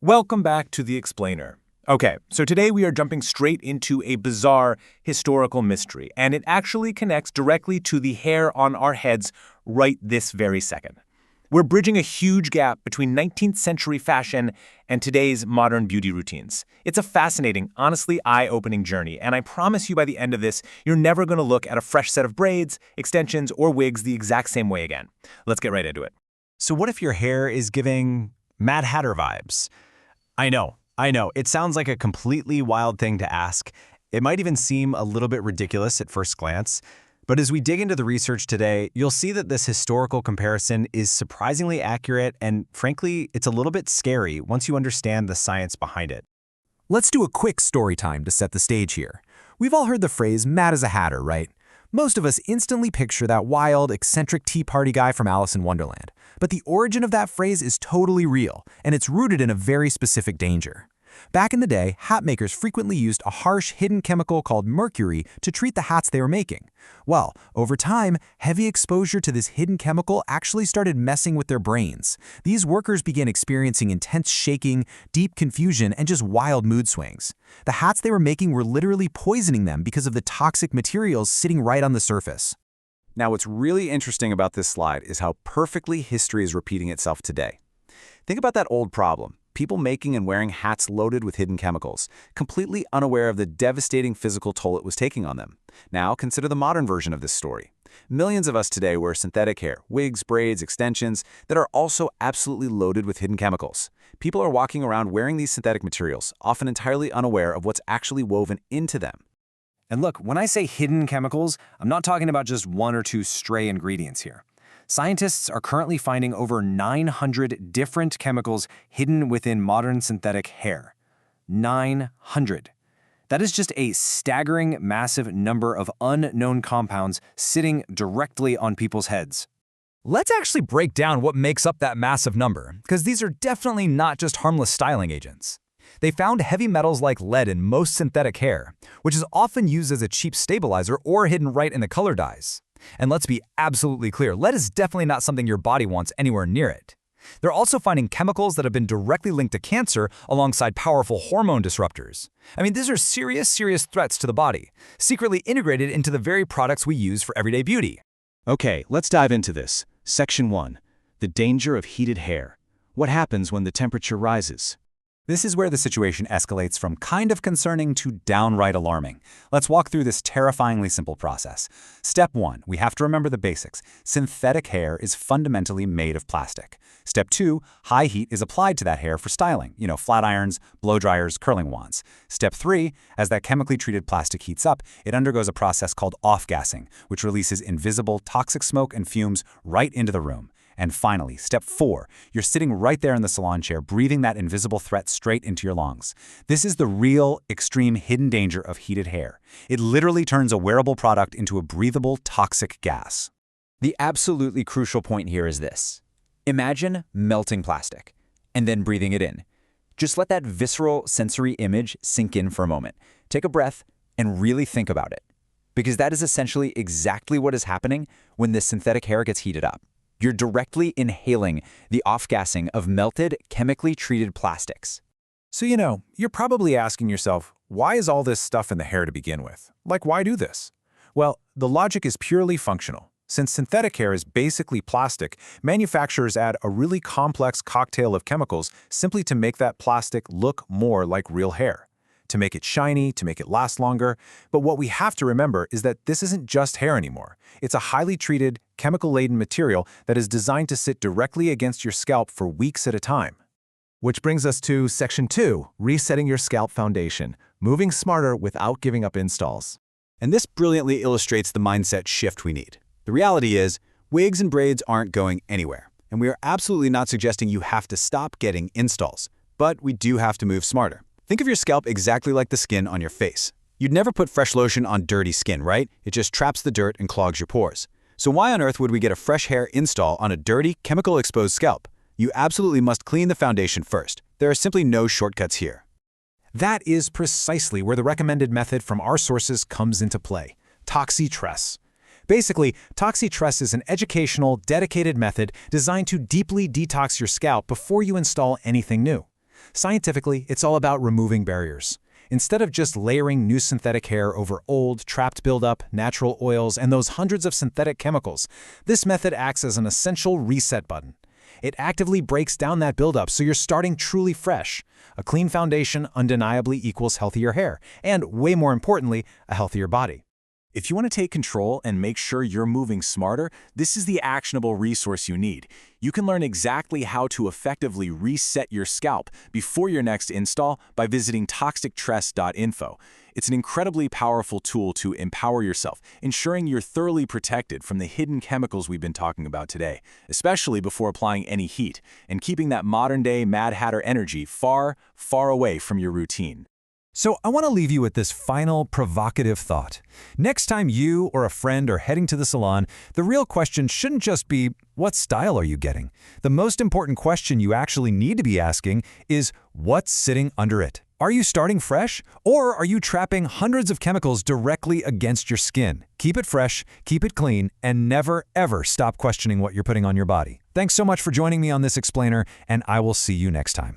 Welcome back to The Explainer. Okay, so today we are jumping straight into a bizarre historical mystery, and it actually connects directly to the hair on our heads right this very second. We're bridging a huge gap between 19th century fashion and today's modern beauty routines. It's a fascinating, honestly eye-opening journey, and I promise you by the end of this, you're never going to look at a fresh set of braids, extensions, or wigs the exact same way again. Let's get right into it. So what if your hair is giving Mad Hatter vibes? I know. It sounds like a completely wild thing to ask. It might even seem a little bit ridiculous at first glance. But as we dig into the research today, you'll see that this historical comparison is surprisingly accurate and, frankly, it's a little bit scary once you understand the science behind it. Let's do a quick story time to set the stage here. We've all heard the phrase mad as a hatter, right? Most of us instantly picture that wild, eccentric tea party guy from Alice in Wonderland. But the origin of that phrase is totally real, and it's rooted in a very specific danger. Back in the day, hat makers frequently used a harsh, hidden chemical called mercury to treat the hats they were making. Well, over time, heavy exposure to this hidden chemical actually started messing with their brains. These workers began experiencing intense shaking, deep confusion, and just wild mood swings. The hats they were making were literally poisoning them because of the toxic materials sitting right on the surface. Now, what's really interesting about this slide is how perfectly history is repeating itself today. Think about that old problem. People making and wearing hats loaded with hidden chemicals, completely unaware of the devastating physical toll it was taking on them. Now, consider the modern version of this story. Millions of us today wear synthetic hair, wigs, braids, extensions that are also absolutely loaded with hidden chemicals. People are walking around wearing these synthetic materials, often entirely unaware of what's actually woven into them. And look, when I say hidden chemicals, I'm not talking about just one or two stray ingredients here. Scientists are currently finding over 900 different chemicals hidden within modern synthetic hair. 900. That is just a staggering, massive number of unknown compounds sitting directly on people's heads. Let's actually break down what makes up that massive number, because these are definitely not just harmless styling agents. They found heavy metals like lead in most synthetic hair, which is often used as a cheap stabilizer or hidden right in the color dyes. And let's be absolutely clear, lead is definitely not something your body wants anywhere near it. They're also finding chemicals that have been directly linked to cancer alongside powerful hormone disruptors. I mean, these are serious threats to the body, secretly integrated into the very products we use for everyday beauty. Okay, let's dive into this. Section 1. The danger of heated hair. What happens when the temperature rises? This is where the situation escalates from kind of concerning to downright alarming. Let's walk through this terrifyingly simple process. Step 1, we have to remember the basics. Synthetic hair is fundamentally made of plastic. Step 2, high heat is applied to that hair for styling, flat irons, blow dryers, curling wands. Step 3, as that chemically treated plastic heats up, it undergoes a process called off-gassing, which releases invisible toxic smoke and fumes right into the room. And finally, step 4, you're sitting right there in the salon chair, breathing that invisible threat straight into your lungs. This is the real, extreme hidden danger of heated hair. It literally turns a wearable product into a breathable, toxic gas. The absolutely crucial point here is this. Imagine melting plastic and then breathing it in. Just let that visceral sensory image sink in for a moment. Take a breath and really think about it. Because that is essentially exactly what is happening when this synthetic hair gets heated up. You're directly inhaling the off-gassing of melted, chemically treated plastics. So you're probably asking yourself, why is all this stuff in the hair to begin with? Like, why do this? Well, the logic is purely functional. Since synthetic hair is basically plastic, manufacturers add a really complex cocktail of chemicals simply to make that plastic look more like real hair, to make it shiny, to make it last longer. But what we have to remember is that this isn't just hair anymore. It's a highly treated, chemical-laden material that is designed to sit directly against your scalp for weeks at a time. Which brings us to Section 2, resetting your scalp foundation, moving smarter without giving up installs. And this brilliantly illustrates the mindset shift we need. The reality is, wigs and braids aren't going anywhere, and we are absolutely not suggesting you have to stop getting installs, but we do have to move smarter. Think of your scalp exactly like the skin on your face. You'd never put fresh lotion on dirty skin, right? It just traps the dirt and clogs your pores. So why on earth would we get a fresh hair install on a dirty, chemical-exposed scalp? You absolutely must clean the foundation first. There are simply no shortcuts here. That is precisely where the recommended method from our sources comes into play: ToxiTress. Basically, ToxiTress is an educational, dedicated method designed to deeply detox your scalp before you install anything new. Scientifically, it's all about removing barriers. Instead of just layering new synthetic hair over old, trapped buildup, natural oils, and those hundreds of synthetic chemicals, this method acts as an essential reset button. It actively breaks down that buildup so you're starting truly fresh. A clean foundation undeniably equals healthier hair, and way more importantly, a healthier body. If you want to take control and make sure you're moving smarter, this is the actionable resource you need. You can learn exactly how to effectively reset your scalp before your next install by visiting ToxiTress.info. It's an incredibly powerful tool to empower yourself, ensuring you're thoroughly protected from the hidden chemicals we've been talking about today, especially before applying any heat, and keeping that modern-day Mad Hatter energy far, far away from your routine. So I want to leave you with this final provocative thought. Next time you or a friend are heading to the salon, the real question shouldn't just be, what style are you getting? The most important question you actually need to be asking is, what's sitting under it? Are you starting fresh, or are you trapping hundreds of chemicals directly against your skin? Keep it fresh, keep it clean, and never, ever stop questioning what you're putting on your body. Thanks so much for joining me on this explainer, and I will see you next time.